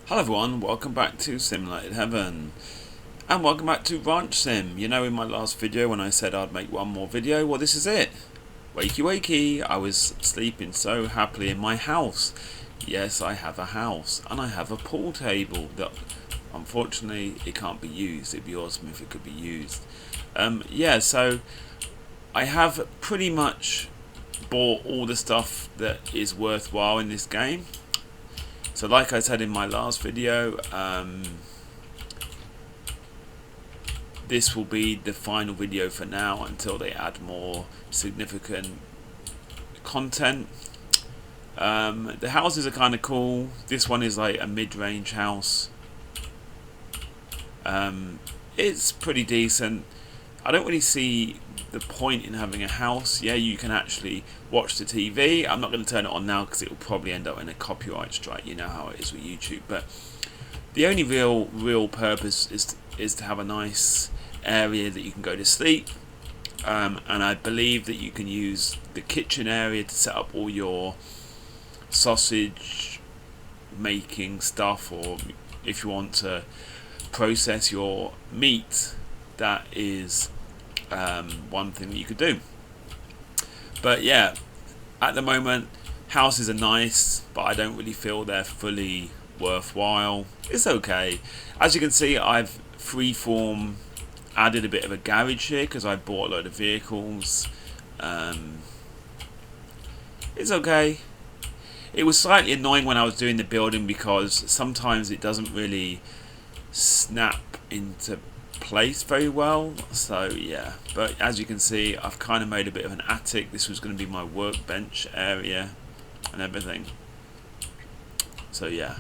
Hello everyone, welcome back to Simulated Heaven. And welcome back to Ranch Sim. You know, in my last video when I said I'd make one more video, well this is it. Wakey wakey, I was sleeping so happily in my house. Yes, I have a house, and I have a pool table that unfortunately it can't be used. It'd be awesome if it could be used. Yeah, so I have pretty much bought all the stuff that is worthwhile in this game. So like I said in my last video, this will be the final video for now until they add more significant content. The houses are kind of cool. This one is like a mid-range house. It's pretty decent. I don't really see the point in having a house. Yeah, you can actually watch the TV. I'm not going to turn it on now because it will probably end up in a copyright strike. You know how it is with YouTube. But the only real purpose is to have a nice area that you can go to sleep. And I believe that you can use the kitchen area to set up all your sausage making stuff, or if you want to process your meat, that is one thing that you could do. But yeah, at the moment houses are nice, but I don't really feel they're fully worthwhile. It's okay. As you can see, I've freeform added a bit of a garage here because I bought a load of vehicles. It's okay. It was slightly annoying when I was doing the building because sometimes it doesn't really snap into place very well, so yeah. But as you can see, I've kind of made a bit of an attic. This was going to be my workbench area and everything, so yeah.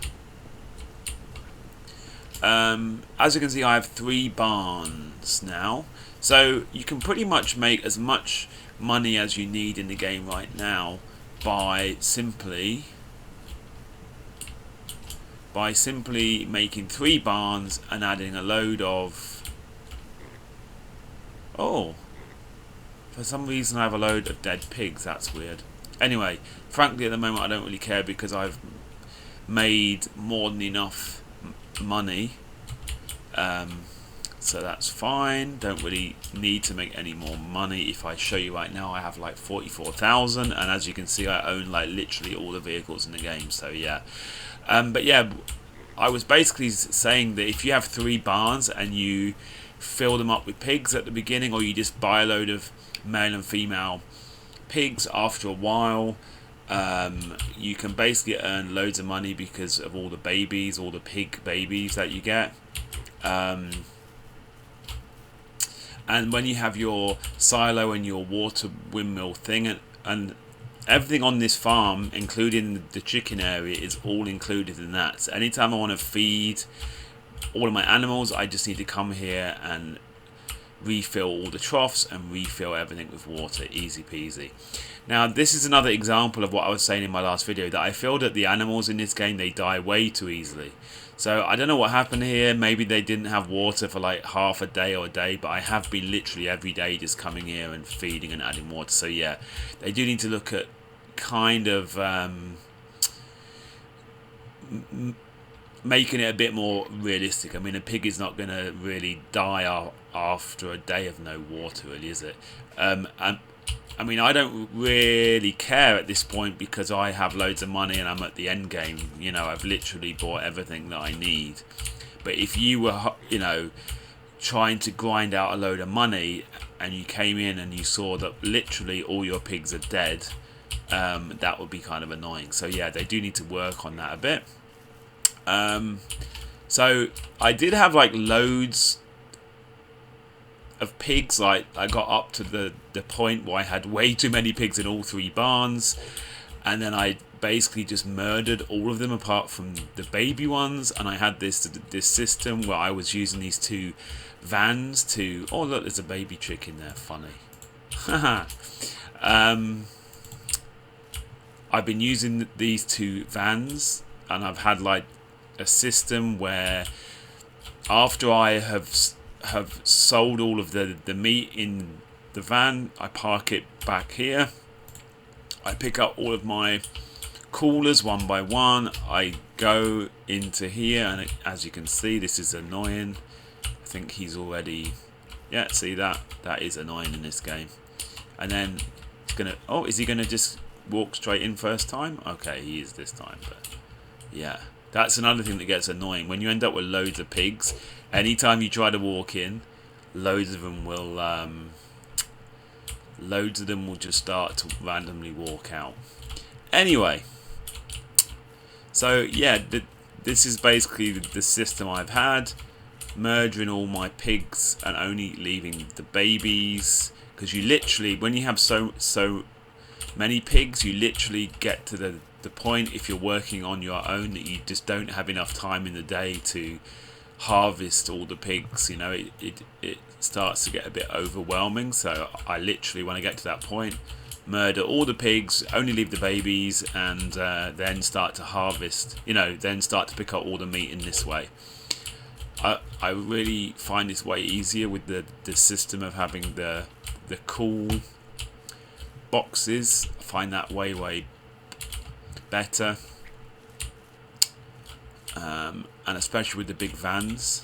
As you can see, I have 3 barns now, so you can pretty much make as much money as you need in the game right now by simply making 3 barns and adding a load of... Oh, for some reason I have a load of dead pigs. That's weird. Anyway, frankly at the moment I don't really care because I've made more than enough money, so that's fine. Don't really need to make any more money. If I show you right now, I have like 44,000, and as you can see I own like literally all the vehicles in the game, so yeah. But yeah, I was basically saying that if you have 3 barns and you fill them up with pigs at the beginning, or you just buy a load of male and female pigs, after a while you can basically earn loads of money because of all the babies, all the pig babies that you get. And when you have your silo and your water windmill thing, and everything on this farm, including the chicken area, is all included in that. So anytime I want to feed all of my animals, I just need to come here and refill all the troughs and refill everything with water. Easy peasy. Now this is another example of what I was saying in my last video, that I feel that the animals in this game, they die way too easily. So I don't know what happened here. Maybe they didn't have water for like half a day or a day, but I have been literally every day just coming here and feeding and adding water. So yeah, they do need to look at kind of making it a bit more realistic. I mean, a pig is not going to really die after a day of no water, really, is it? And I mean, I don't really care at this point because I have loads of money and I'm at the end game. You know, I've literally bought everything that I need. But if you were, you know, trying to grind out a load of money and you came in and you saw that literally all your pigs are dead, that would be kind of annoying. So yeah, they do need to work on that a bit. So I did have like loads of pigs. Like I got up to the point where I had way too many pigs in all 3 barns, and then I basically just murdered all of them apart from the baby ones. And I had this system where I was using these 2 vans to... Oh look, there's a baby chicken there, funny. I've been using these 2 vans, and I've had like a system where after I have sold all of the meat in the van, I park it back here. I pick up all of my coolers one by one. I go into here, and as you can see, this is annoying. I think he's already, yeah, see that is annoying in this game. And then it's gonna, oh, is he gonna just walk straight in first time? Okay, he is this time. But yeah, that's another thing that gets annoying when you end up with loads of pigs. Anytime you try to walk in, loads of them will just start to randomly walk out. Anyway, so yeah, this is basically the system I've had, merging all my pigs and only leaving the babies, because you literally, when you have so many pigs, you literally get to the point, if you're working on your own, that you just don't have enough time in the day to harvest all the pigs. You know, it starts to get a bit overwhelming. So I literally, when I get to that point, murder all the pigs, only leave the babies, and then start to harvest, you know, then start to pick up all the meat in this way. I really find this way easier with the system of having the cool boxes. I find that way better, and especially with the big vans,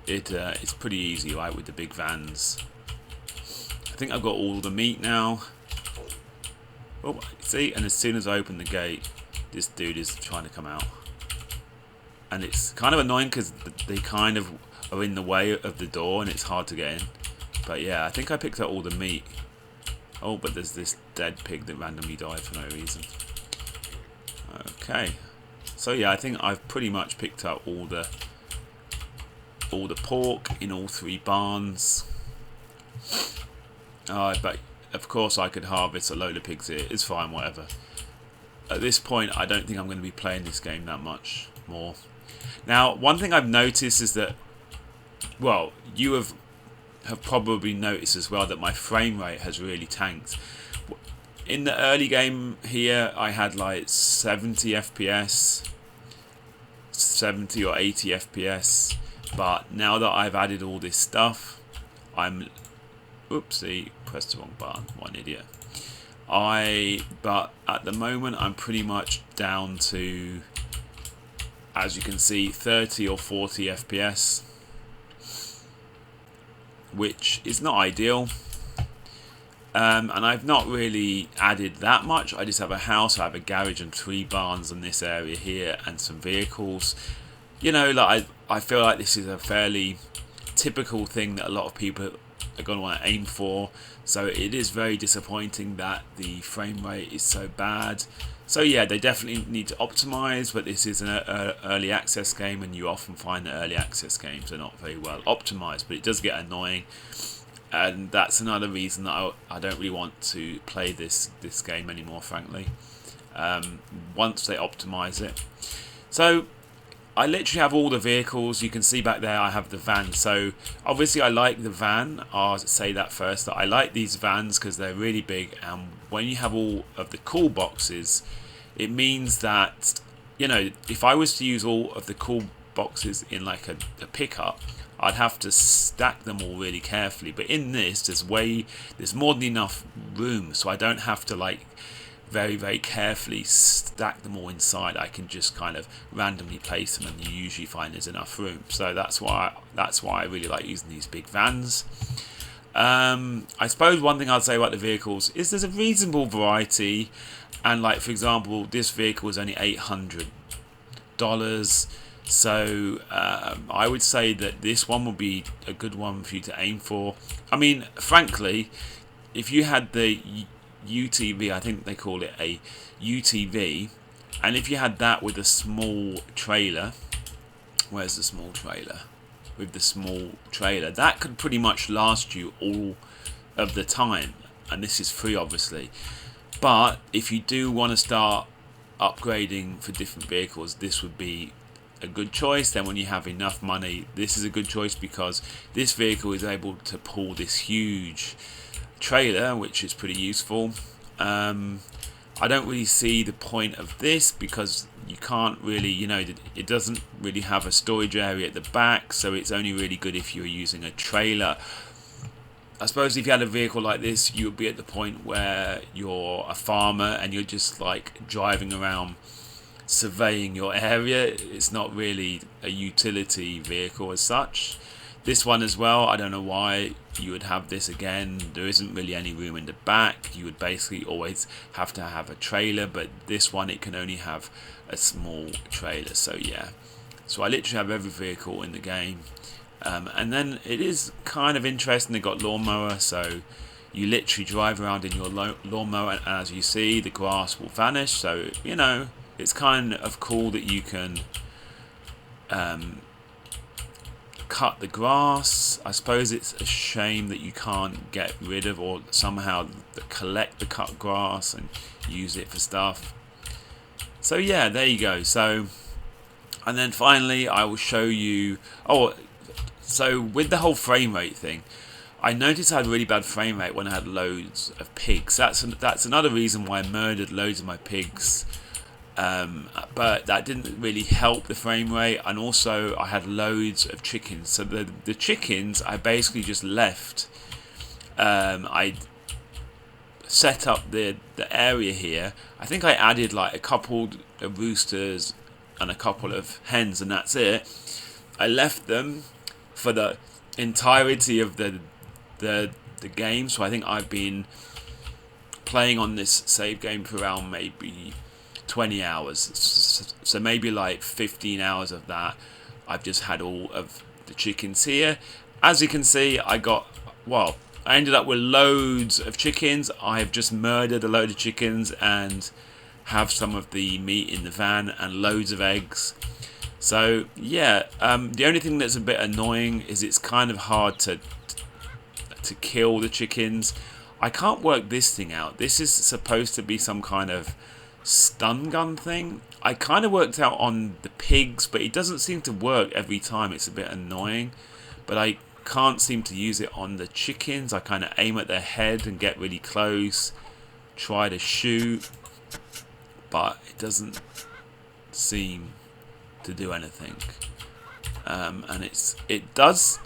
it's pretty easy, right, with the big vans. I think I've got all the meat now. Oh, see, and as soon as I open the gate, this dude is trying to come out, and it's kind of annoying because they kind of are in the way of the door and it's hard to get in. But yeah, I think I picked up all the meat. Oh, but there's this dead pig that randomly died for no reason. Okay, so yeah, I think I've pretty much picked up all the pork in all 3 barns. But of course I could harvest a load of pigs here. It's fine, whatever. At this point, I don't think I'm going to be playing this game that much more. Now, one thing I've noticed is that, well, you have probably noticed as well, that my frame rate has really tanked. In the early game here, I had like 70 FPS, 70 or 80 FPS, but now that I've added all this stuff, oopsie, pressed the wrong button, what an idiot. But at the moment, I'm pretty much down to, as you can see, 30 or 40 FPS, which is not ideal. And I've not really added that much. I just have a house, I have a garage and 3 barns in this area here, and some vehicles. You know, like I feel like this is a fairly typical thing that a lot of people are going to want to aim for. So it is very disappointing that the frame rate is so bad. So yeah, they definitely need to optimize, but this is an early access game, and you often find that early access games are not very well optimized, but it does get annoying. And that's another reason that I don't really want to play this game anymore, frankly, once they optimize it. So I literally have all the vehicles. You can see back there I have the van. So obviously I like the van. I'll say that first, that I like these vans because they're really big, and when you have all of the cool boxes, it means that, you know, if I was to use all of the cool boxes in like a pickup, I'd have to stack them all really carefully. But in this, there's more than enough room, so I don't have to like very carefully stack them all inside. I can just kind of randomly place them, and you usually find there's enough room. So that's why I really like using these big vans. I suppose one thing I'd say about the vehicles is there's a reasonable variety, and like, for example, this vehicle is only $800, so I would say that this one would be a good one for you to aim for. I mean, frankly, if you had the UTV, I think they call it a UTV, and if you had that with a small trailer, where's the small trailer? With the small trailer, that could pretty much last you all of the time, and this is free obviously. But if you do want to start upgrading for different vehicles, this would be a good choice. Then when you have enough money, this is a good choice, because this vehicle is able to pull this huge trailer, which is pretty useful. I don't really see the point of this, because you can't really, you know, it doesn't really have a storage area at the back, so it's only really good if you're using a trailer. I suppose if you had a vehicle like this, you would be at the point where you're a farmer and you're just like driving around surveying your area. It's not really a utility vehicle as such. This one as well, I don't know why you would have this again. There isn't really any room in the back. You would basically always have to have a trailer, but this one, it can only have a small trailer. So yeah, so I literally have every vehicle in the game. And then it is kind of interesting. They got lawnmower, so you literally drive around in your lawnmower, and as you see, the grass will vanish. So you know, it's kind of cool that you can cut the grass. I suppose it's a shame that you can't get rid of or somehow collect the cut grass and use it for stuff. So yeah, there you go. So, and then finally, I will show you. Oh. So with the whole frame rate thing, I noticed I had really bad frame rate when I had loads of pigs. That's another reason why I murdered loads of my pigs. But that didn't really help the frame rate, and also I had loads of chickens. So the chickens I basically just left. I set up the area here. I think I added like a couple of roosters and a couple of hens, and that's it. I left them for the entirety of the game. So I think I've been playing on this save game for around maybe 20 hours. So maybe like 15 hours of that I've just had all of the chickens here. As you can see, I ended up with loads of chickens. I've just murdered a load of chickens and have some of the meat in the van and loads of eggs. So yeah, the only thing that's a bit annoying is it's kind of hard to kill the chickens. I can't work this thing out. This is supposed to be some kind of stun gun thing. I kind of worked out on the pigs, but it doesn't seem to work every time. It's a bit annoying, but I can't seem to use it on the chickens. I kind of aim at their head and get really close, try to shoot, but it doesn't seem to do anything. And it does,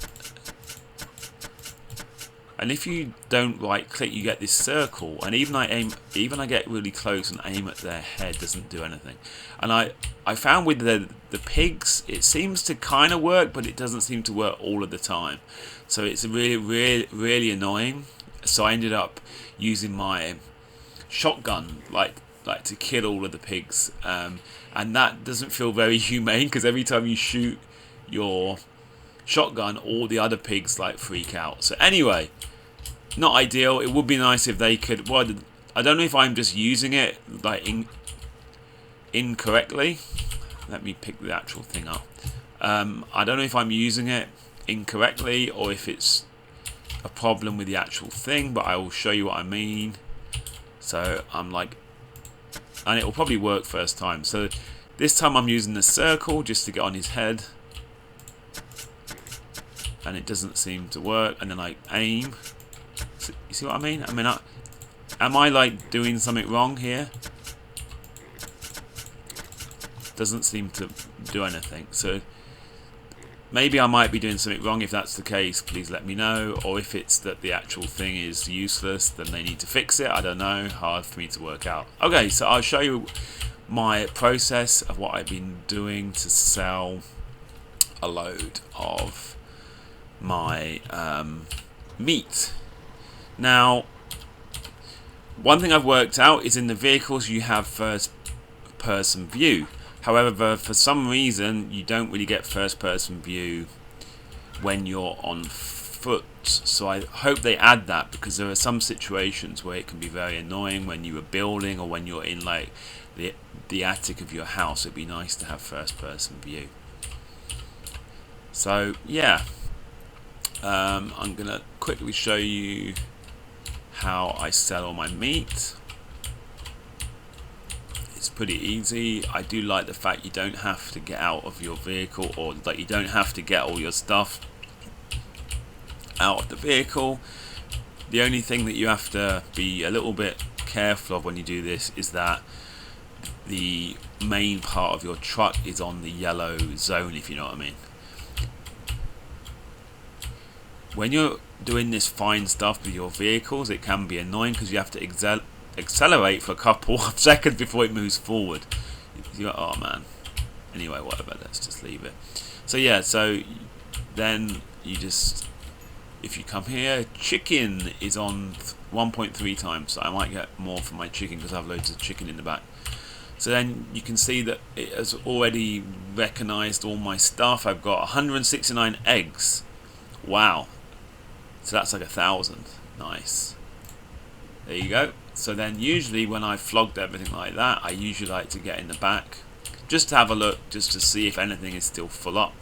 and if you don't right click, you get this circle, and even I get really close and aim at their head, doesn't do anything. And I found with the pigs, it seems to kind of work, but it doesn't seem to work all of the time. So it's really annoying. So I ended up using my shotgun like to kill all of the pigs, and that doesn't feel very humane, because every time you shoot your shotgun, all the other pigs like freak out. So anyway, not ideal. It would be nice if they could. Well, I don't know if I'm just using it like incorrectly. Let me pick the actual thing up. I don't know if I'm using it incorrectly or if it's a problem with the actual thing, but I will show you what I mean. So I'm like, and it will probably work first time. So this time I'm using the circle just to get on his head, and it doesn't seem to work. And then I aim. So, you see what I mean? Am I like doing something wrong here? Doesn't seem to do anything. So maybe I might be doing something wrong. If that's the case, please let me know. Or if it's that the actual thing is useless, then they need to fix it. I don't know. Hard for me to work out. Okay, so I'll show you my process of what I've been doing to sell a load of my meat. Now, one thing I've worked out is in the vehicles you have first person view. However, for some reason you don't really get first person view when you're on foot. So I hope they add that, because there are some situations where it can be very annoying when you are building or when you're in like the attic of your house. It'd be nice to have first person view. So yeah, I'm gonna quickly show you how I sell all my meat. It's pretty easy. I do like the fact you don't have to get out of your vehicle, or that you don't have to get all your stuff out of the vehicle. The only thing that you have to be a little bit careful of when you do this is that the main part of your truck is on the yellow zone, if you know what I mean. when you're doing this fine stuff with your vehicles, it can be annoying because you have to accelerate for a couple of seconds before it moves forward. You're like, oh man. Anyway, whatever, let's just leave it. So yeah, so then you just, if you come here, chicken is on 1.3 times, so I might get more for my chicken because I have loads of chicken in the back. So then you can see that it has already recognized all my stuff. I've got 169 eggs. Wow. So that's like 1,000. Nice. There you go. So then usually when I've flogged everything like that, I usually like to get in the back just to have a look, just to see if anything is still full up.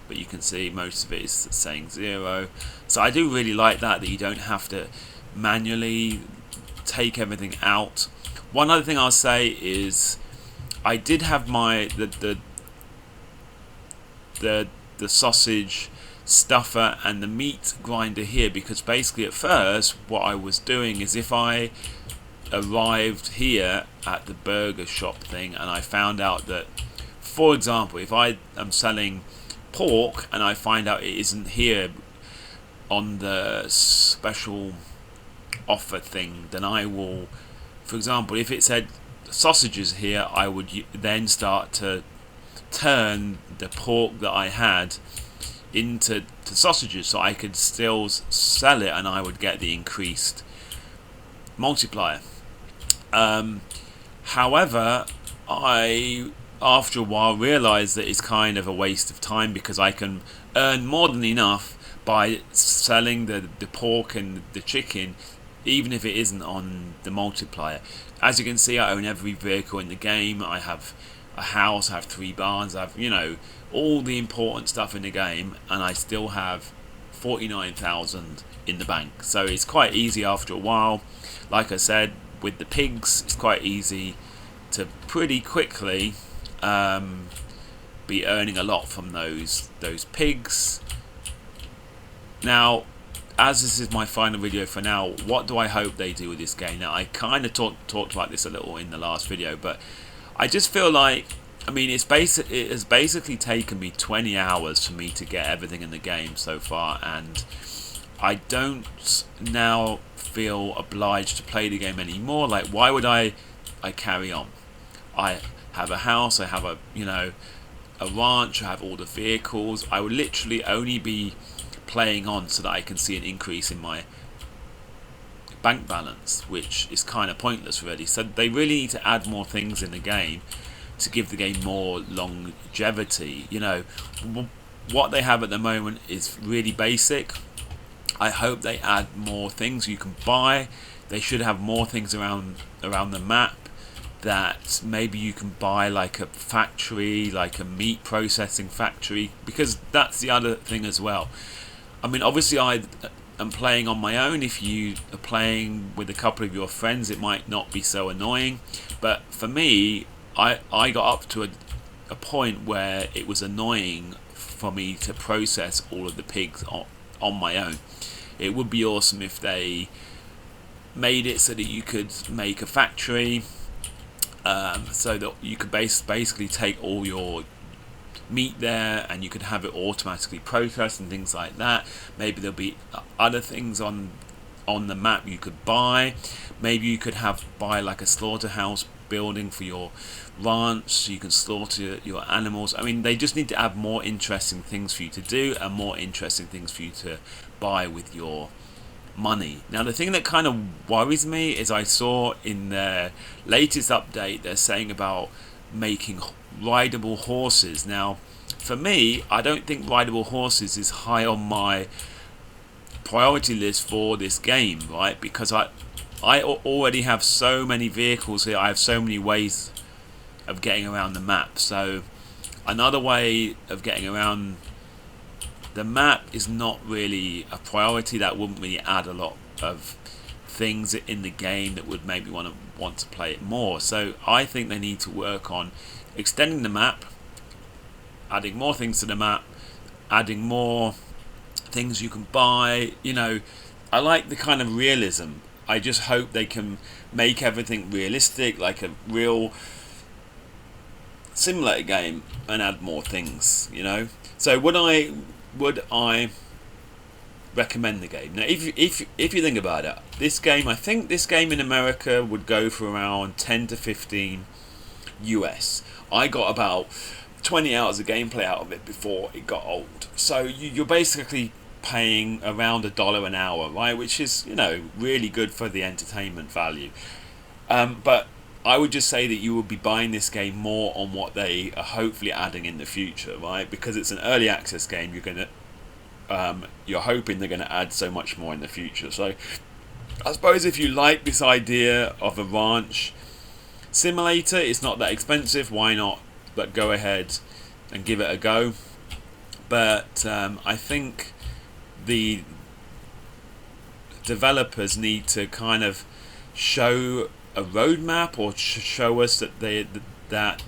But you can see most of it is saying 0. So I do really like that you don't have to manually take everything out. One other thing I'll say is I did have my the sausage stuffer and the meat grinder here, because basically at first what I was doing is, if I arrived here at the burger shop thing and I found out that, for example, if I am selling pork and I find out it isn't here on the special offer thing, then I will, for example, if it said sausages here, I would then start to turn the pork that I had into sausages, so I could still sell it and I would get the increased multiplier. However, I after a while realized that it's kind of a waste of time, because I can earn more than enough by selling the pork and the chicken, even if it isn't on the multiplier. As you can see, I own every vehicle in the game. I have a house, I have 3 barns, I have, you know, all the important stuff in the game, and I still have 49,000 in the bank. So it's quite easy after a while. Like I said, with the pigs, it's quite easy to pretty quickly be earning a lot from those pigs. Now, as this is my final video for now, what do I hope they do with this game? Now, I kind of talked about this a little in the last video, but I just feel like, I mean, it has basically taken me 20 hours for me to get everything in the game so far, and I don't now feel obliged to play the game anymore. Like, why would I carry on? I have a house, I have a ranch, I have all the vehicles. I would literally only be playing on so that I can see an increase in my bank balance, which is kind of pointless really. So they really need to add more things in the game to give the game more longevity. You know, what they have at the moment is really basic. I hope they add more things you can buy. They should have more things around the map, that maybe you can buy, like a factory, like a meat processing factory, because that's the other thing as well. I mean, obviously I am playing on my own. If you are playing with a couple of your friends, it might not be so annoying, but for me, I got up to a point where it was annoying for me to process all of the pigs on my own. It would be awesome if they made it so that you could make a factory, so that you could basically take all your meat there and you could have it automatically processed and things like that. Maybe there'll be other things on the map you could buy. Maybe you could buy like a slaughterhouse building for your ranch, so you can slaughter your animals. I mean, they just need to add more interesting things for you to do and more interesting things for you to buy with your money. Now, the thing that kind of worries me is, I saw in their latest update they're saying about making rideable horses. Now, for me, I don't think rideable horses is high on my priority list for this game, right? Because I already have so many vehicles here. I have so many ways of getting around the map. So another way of getting around the map is not really a priority. That wouldn't really add a lot of things in the game that would maybe want to play it more. So I think they need to work on extending the map, adding more things to the map, adding more things you can buy. You know, I like the kind of realism. I just hope they can make everything realistic, like a real simulator game, and add more things, you know. So would I recommend the game. Now, if you think about it, this game, I think this game in America would go for around 10 to 15 US. I got about 20 hours of gameplay out of it before it got old. So you're basically paying around $1 an hour, right? Which is, you know, really good for the entertainment value. But I would just say that you will be buying this game more on what they are hopefully adding in the future, right? Because it's an early access game, you're hoping they're gonna add so much more in the future. So I suppose if you like this idea of a ranch simulator, it's not that expensive. Why not? But go ahead and give it a go. But I think the developers need to kind of show a roadmap or show us that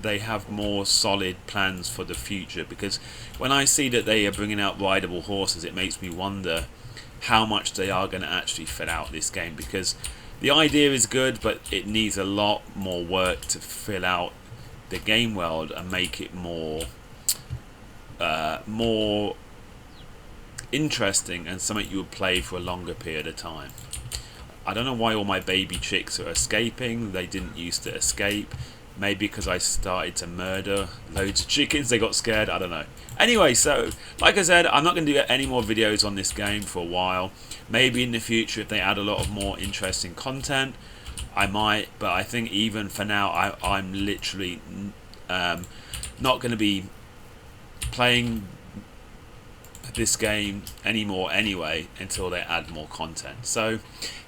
they have more solid plans for the future, because when I see that they are bringing out rideable horses, it makes me wonder how much they are going to actually fill out this game, because the idea is good, but it needs a lot more work to fill out the game world and make it more interesting and something you would play for a longer period of time. I don't know why all my baby chicks are escaping. They didn't used to escape. Maybe because I started to murder loads of chickens, they got scared. I don't know. Anyway, so like I said, I'm not going to do any more videos on this game for a while. Maybe in the future, if they add a lot of more interesting content, I might. But I think even for now, I'm literally not going to be playing this game anymore anyway until they add more content. So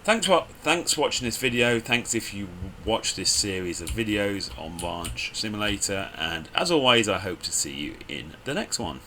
thanks for watching this video. Thanks if you watch this series of videos on Ranch Simulator, and as always, I hope to see you in the next one.